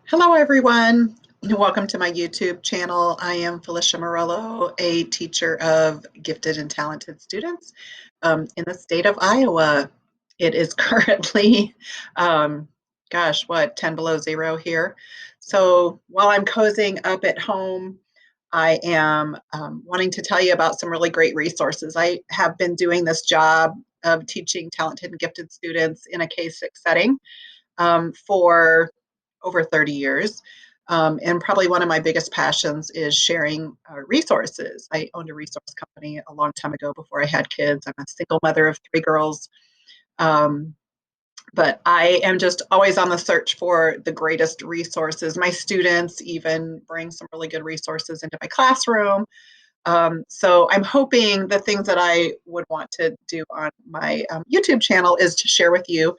Hello, everyone. Welcome to my YouTube channel. I am Felicia Morello, a teacher of gifted and talented students in the state of Iowa. It is currently, gosh, what, 10 below zero here. So while I'm cozying up at home, I am wanting to tell you about some really great resources. I have been doing this job of teaching talented and gifted students in a K-6 setting for over 30 years. And probably one of my biggest passions is sharing resources. I owned a resource company a long time ago before I had kids. I'm a single mother of three girls. Um, but I am just always on the search for the greatest resources. My students even bring some really good resources into my classroom. So I'm hoping the things that I would want to do on my YouTube channel is to share with you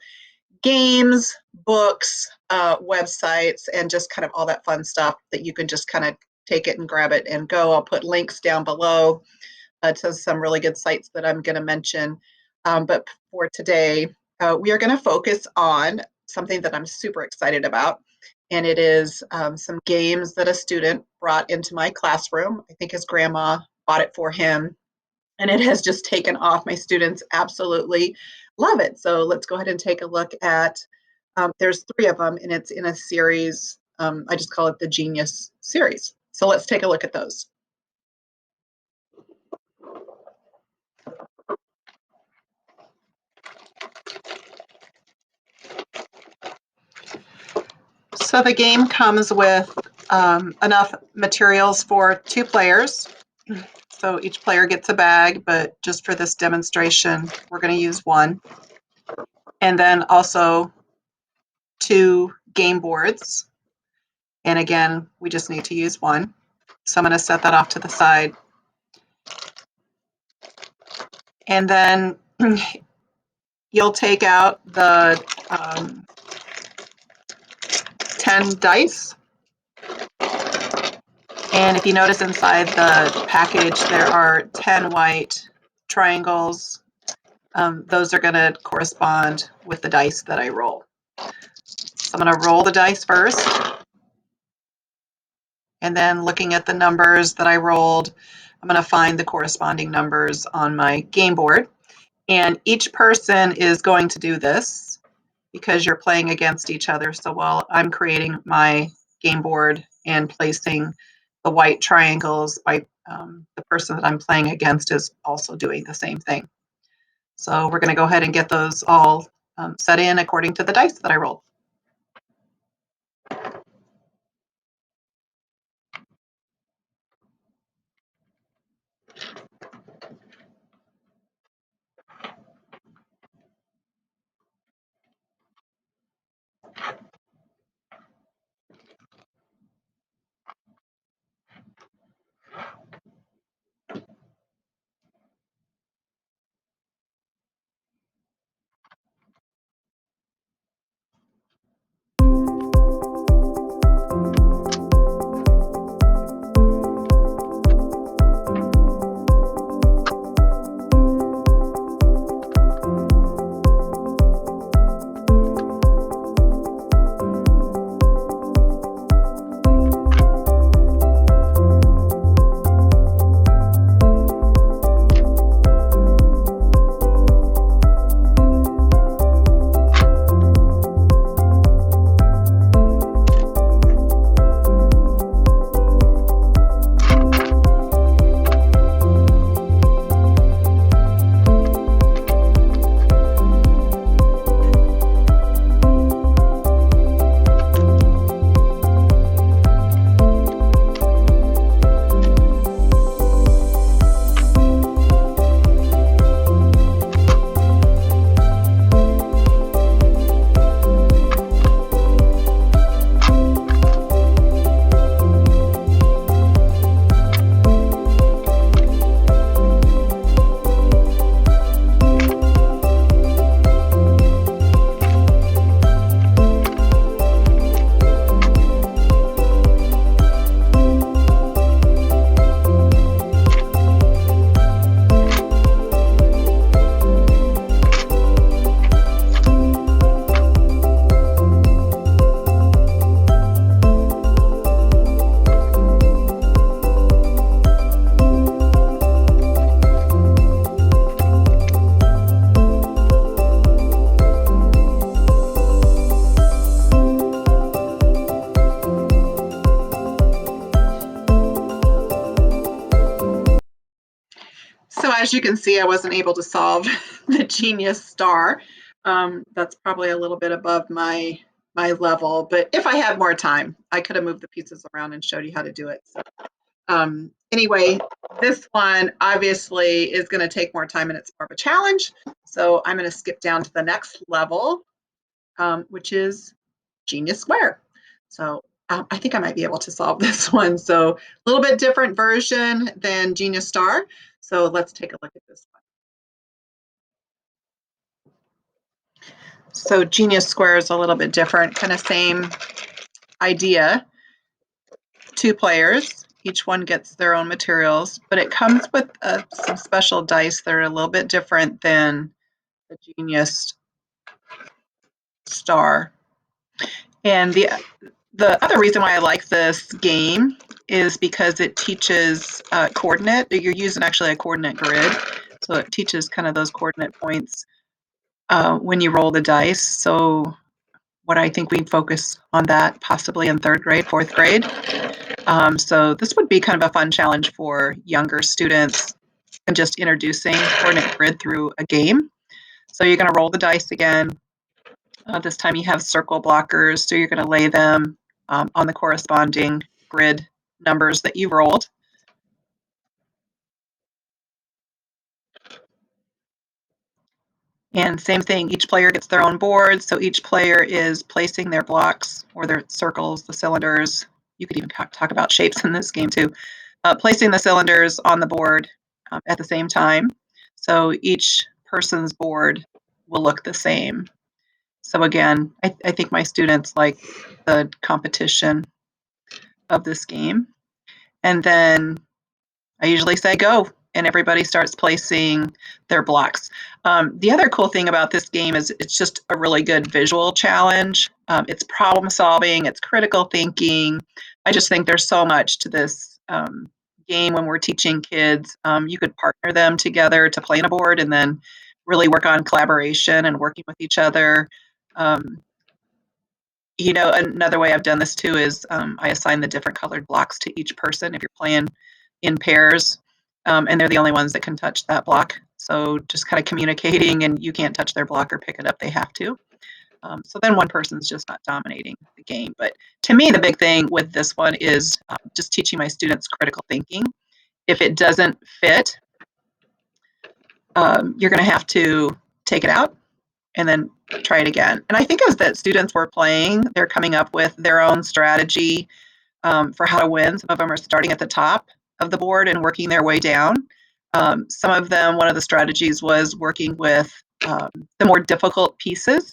games, books, websites, and just kind of all that fun stuff that you can just kind of take it and grab it and go. I'll put links down below to some really good sites that I'm going to mention. But for today, we are going to focus on something that I'm super excited about. And it is some games that a student brought into my classroom. I think his grandma bought it for him, and it has just taken off. My students absolutely love it. So let's go ahead and take a look at, there's three of them, and it's in a series. I just call it the Genius series. So let's take a look at those. So the game comes with enough materials for two players. So each player gets a bag, but just for this demonstration, we're going to use one. And then also two game boards. And again, we just need to use one. So I'm going to set that off to the side. And then you'll take out the 10 dice. And if you notice inside the package, there are 10 white triangles. Those are going to correspond with the dice that I roll. So I'm going to roll the dice first. And then looking at the numbers that I rolled, I'm going to find the corresponding numbers on my game board. And each person is going to do this because you're playing against each other. So while I'm creating my game board and placing the white triangles, the person that I'm playing against is also doing the same thing. So we're going to go ahead and get those all set in according to the dice that I rolled. as you can see, I wasn't able to solve the Genius Star. That's probably a little bit above my level, but if I had more time, I could have moved the pieces around and showed you how to do it. So, anyway, this one obviously is going to take more time and it's more of a challenge. So I'm going to skip down to the next level, which is Genius Square. So I think I might be able to solve this one. So a little bit different version than Genius Star. So let's take a look at this one. So Genius Square is a little bit different, kind of same idea. 2 players, each one gets their own materials, but it comes with some special dice that are a little bit different than the Genius Star. And the other reason why I like this game is because it teaches coordinate. You're using actually a coordinate grid, so it teaches kind of those coordinate points when you roll the dice. So what I think we focus on that possibly in 3rd grade, 4th grade. So this would be kind of a fun challenge for younger students and just introducing coordinate grid through a game. So you're going to roll the dice again. This time you have circle blockers, so you're going to lay them on the corresponding grid numbers that you've rolled. And same thing, each player gets their own board, so each player is placing their blocks or their circles, the cylinders. You could even talk about shapes in this game too. Placing the cylinders on the board at the same time. So each person's board will look the same. So again, I think my students like the competition of this game. And then I usually say go, and everybody starts placing their blocks. The other cool thing about this game is it's just a really good visual challenge. It's problem solving, it's critical thinking. I just think there's so much to this game when we're teaching kids. You could partner them together to play on a board and then really work on collaboration and working with each other. You know, another way I've done this too is I assign the different colored blocks to each person if you're playing in pairs, and they're the only ones that can touch that block. So just kind of communicating, and you can't touch their block or pick it up, they have to. So then one person's just not dominating the game. But to me, the big thing with this one is just teaching my students critical thinking. If it doesn't fit, you're going to have to take it out and then try it again. And I think as the students were playing, they're coming up with their own strategy for how to win. Some of them are starting at the top of the board and working their way down. Some of them, one of the strategies was working with the more difficult pieces.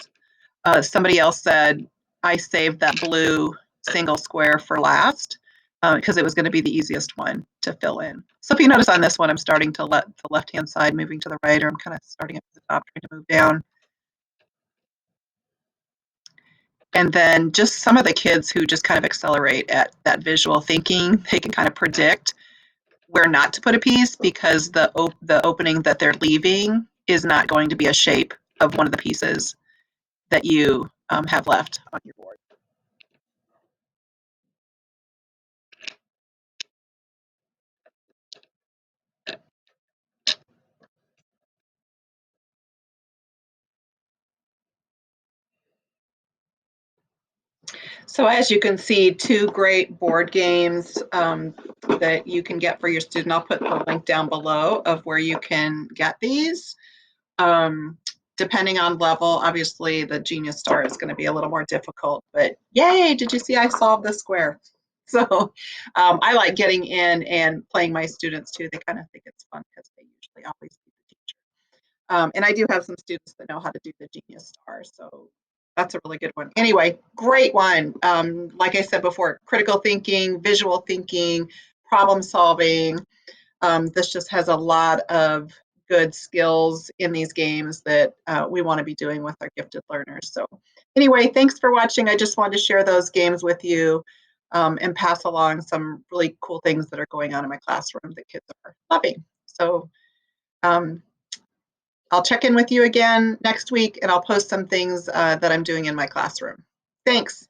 Somebody else said, I saved that blue single square for last because it was going to be the easiest one to fill in. So if you notice on this one, I'm starting to let the left-hand side moving to the right, or I'm kind of starting at the top, trying to move down. And then just some of the kids who just kind of accelerate at that visual thinking, they can kind of predict where not to put a piece because the opening that they're leaving is not going to be a shape of one of the pieces that you have left on your board. So as you can see, 2 great board games that you can get for your student. I'll put the link down below of where you can get these. Depending on level, obviously the Genius Star is going to be a little more difficult, but yay, did you see I solved the square? So I like getting in and playing my students too. They kind of think it's fun because they usually always beat the teacher. And I do have some students that know how to do the Genius Star, so that's a really good one. Anyway, great one. Like I said before, critical thinking, visual thinking, problem solving. This just has a lot of good skills in these games that we want to be doing with our gifted learners. So anyway, thanks for watching. I just wanted to share those games with you and pass along some really cool things that are going on in my classroom that kids are loving. So I'll check in with you again next week, and I'll post some things that I'm doing in my classroom. Thanks.